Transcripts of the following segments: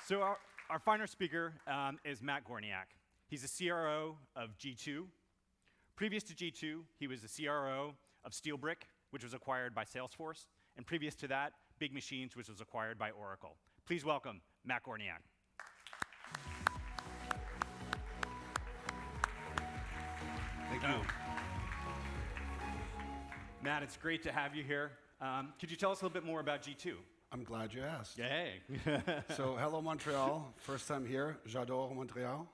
So our final speaker is Matt Gorniak. He's a CRO of G2. Previous to G2, he was the CRO of SteelBrick, which was acquired by Salesforce. And previous to that, Big Machines, which was acquired by Oracle. Please welcome Matt Gorniak. Thank you. Matt, it's great to have you here. Could you tell us a little bit more about G2? I'm glad you asked. Yay. So, hello, Montreal. First time here. J'adore Montreal.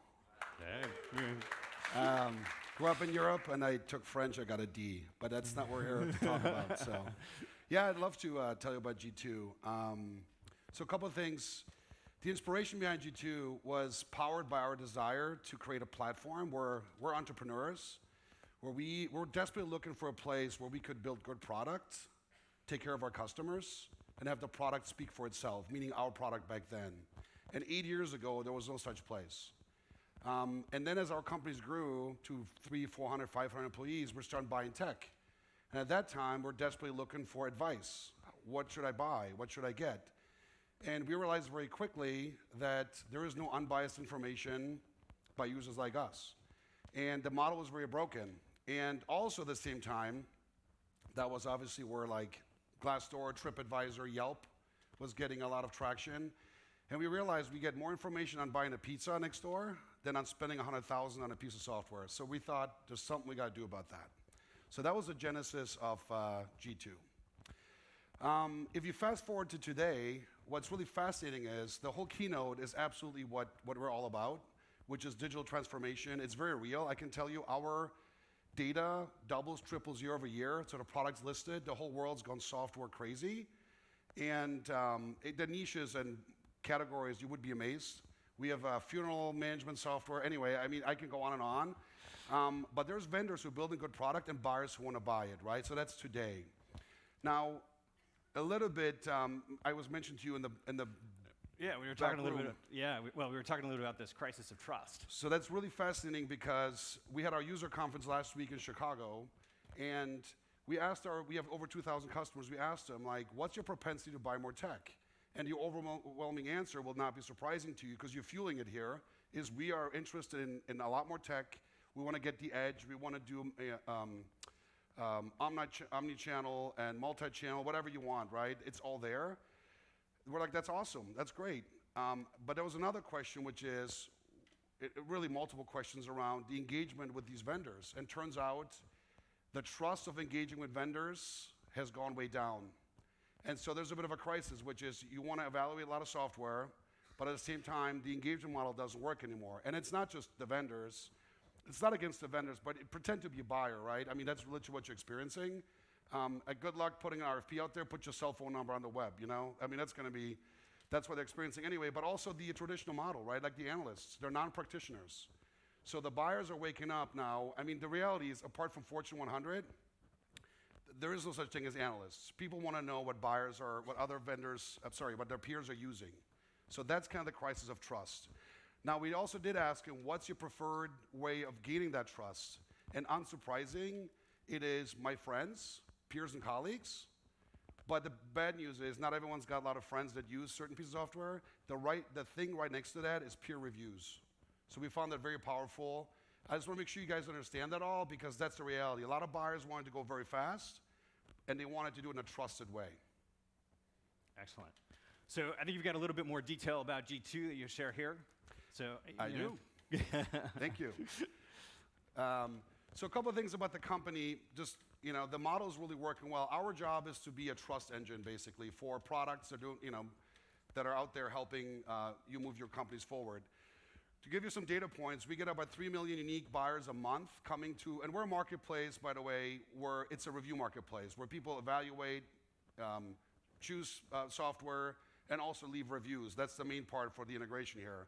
Yay. Grew up in Europe, and I took French. I got a D, but that's not what we're here to talk about. So, yeah, I'd love to tell you about G2. So, a couple of things. The inspiration behind G2 was powered by our desire to create a platform where we're entrepreneurs, where we're desperately looking for a place where we could build good products, take care of our customers, and have the product speak for itself, meaning our product back then. And 8 years ago, there was no such place. And then as our companies grew to 300, 400, 500 employees, we're starting buying tech. And at that time, we're desperately looking for advice. What should I buy? What should I get? And we realized very quickly that there is no unbiased information by users like us. And the model was very broken. And also at the same time, that was obviously where like Glassdoor, TripAdvisor, Yelp was getting a lot of traction. And we realized we get more information on buying a pizza next door than on spending $100,000 on a piece of software. So we thought there's something we got to do about that. So that was the genesis of G2. If you fast forward to today, what's really fascinating is the whole keynote is absolutely what we're all about, which is digital transformation. It's very real. I can tell you our data doubles, triples year over year. So the product's listed. The whole world's gone software crazy. And the niches and categories, you would be amazed. We have funeral management software. Anyway, I mean, I can go on and on. But there's vendors who are building good product and buyers who want to buy it, right? So that's today. Now, a little bit, I was mentioned to you in the Yeah, we were talking a little bit. We were talking a little bit about this crisis of trust. So that's really fascinating because we had our user conference last week in Chicago, and we have over 2,000 customers. We asked them, like, what's your propensity to buy more tech? And the overwhelming answer will not be surprising to you because you're fueling it here, is we are interested in a lot more tech. We want to get the edge. We want to do omni-channel and multi-channel, whatever you want, right? It's all there. We're like, that's awesome. That's great. But there was another question, which is really multiple questions around the engagement with these vendors. And turns out the trust of engaging with vendors has gone way down. And so there's a bit of a crisis, which is you want to evaluate a lot of software, but at the same time, the engagement model doesn't work anymore. And it's not just the vendors. It's not against the vendors, but pretend to be a buyer, right? I mean, that's literally what you're experiencing. Good luck putting an RFP out there. Put your cell phone number on the web, you know? I mean, that's what they're experiencing anyway. But also the traditional model, right? Like the analysts, they're non-practitioners. So the buyers are waking up now. I mean, the reality is, apart from Fortune 100, there is no such thing as analysts. People want to know what buyers are, what their peers are using. So that's kind of the crisis of trust. Now, we also did ask him, what's your preferred way of gaining that trust? And unsurprising, it is my friends, peers and colleagues. But the bad news is not everyone's got a lot of friends that use certain pieces of software. The thing right next to that is peer reviews. So we found that very powerful. I just want to make sure you guys understand that all because that's the reality. A lot of buyers wanted to go very fast, and they wanted to do it in a trusted way. Excellent. So I think you've got a little bit more detail about G2 that you share here. So I do. Thank you. So a couple of things about the company. Just the model is really working well. Our job is to be a trust engine, basically, for products that that are out there helping you move your companies forward. To give you some data points, we get about 3 million unique buyers a month coming to, and we're a marketplace, by the way, where it's a review marketplace, where people evaluate, choose software, and also leave reviews. That's the main part for the integration here.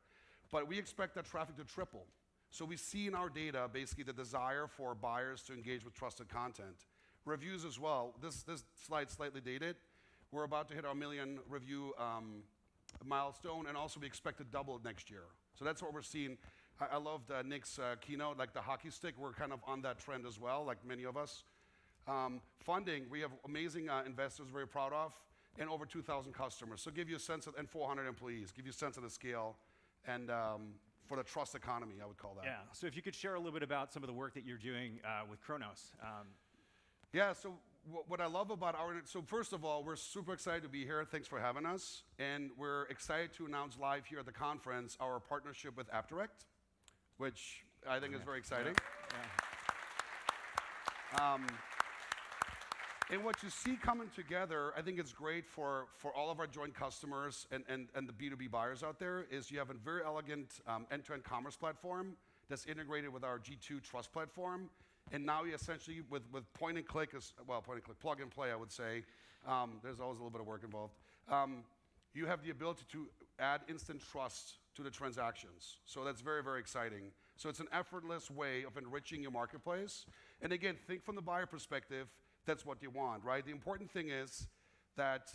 But we expect that traffic to triple. So we see in our data, basically, the desire for buyers to engage with trusted content. Reviews as well. This slide's slightly dated. We're about to hit our 1 million review milestone, and also we expect to double next year. So that's what we're seeing. I loved Nick's keynote, like the hockey stick. We're kind of on that trend as well, like many of us. Funding, we have amazing investors we're very proud of. and over 2,000 customers. So give you a sense of, and 400 employees, give you a sense of the scale, and for the trust economy, I would call that. Yeah, so if you could share a little bit about some of the work that you're doing with Kronos. Yeah, so what I love about so first of all, we're super excited to be here. Thanks for having us. And we're excited to announce live here at the conference our partnership with AppDirect, which I think is very exciting. Yeah. And what you see coming together, I think it's great for all of our joint customers and the B2B buyers out there, is you have a very elegant end-to-end commerce platform that's integrated with our G2 Trust platform. And now you essentially, with point and click, plug and play, I would say, there's always a little bit of work involved, you have the ability to add instant trust to the transactions. So that's very, very exciting. So it's an effortless way of enriching your marketplace. And again, think from the buyer perspective, that's what you want, right? The important thing is that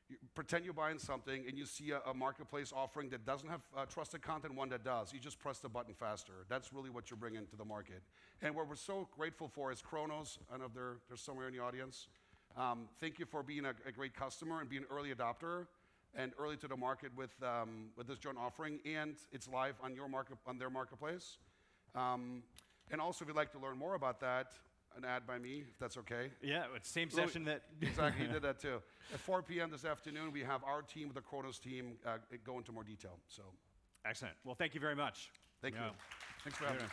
you pretend you're buying something and you see a marketplace offering that doesn't have trusted content, one that does. You just press the button faster. That's really what you're bringing to the market. And what we're so grateful for is Kronos. I don't know if they're somewhere in the audience. Thank you for being a great customer and being an early adopter and early to the market with this joint offering. And it's live on their marketplace. And also, if you'd like to learn more about that, an ad by me, if that's okay. Yeah, it's same session that... Exactly, you did that too. At 4 p.m. this afternoon, we have our team, the Kronos team, go into more detail. So, excellent. Well, thank you very much. Thank you. Thanks for having me.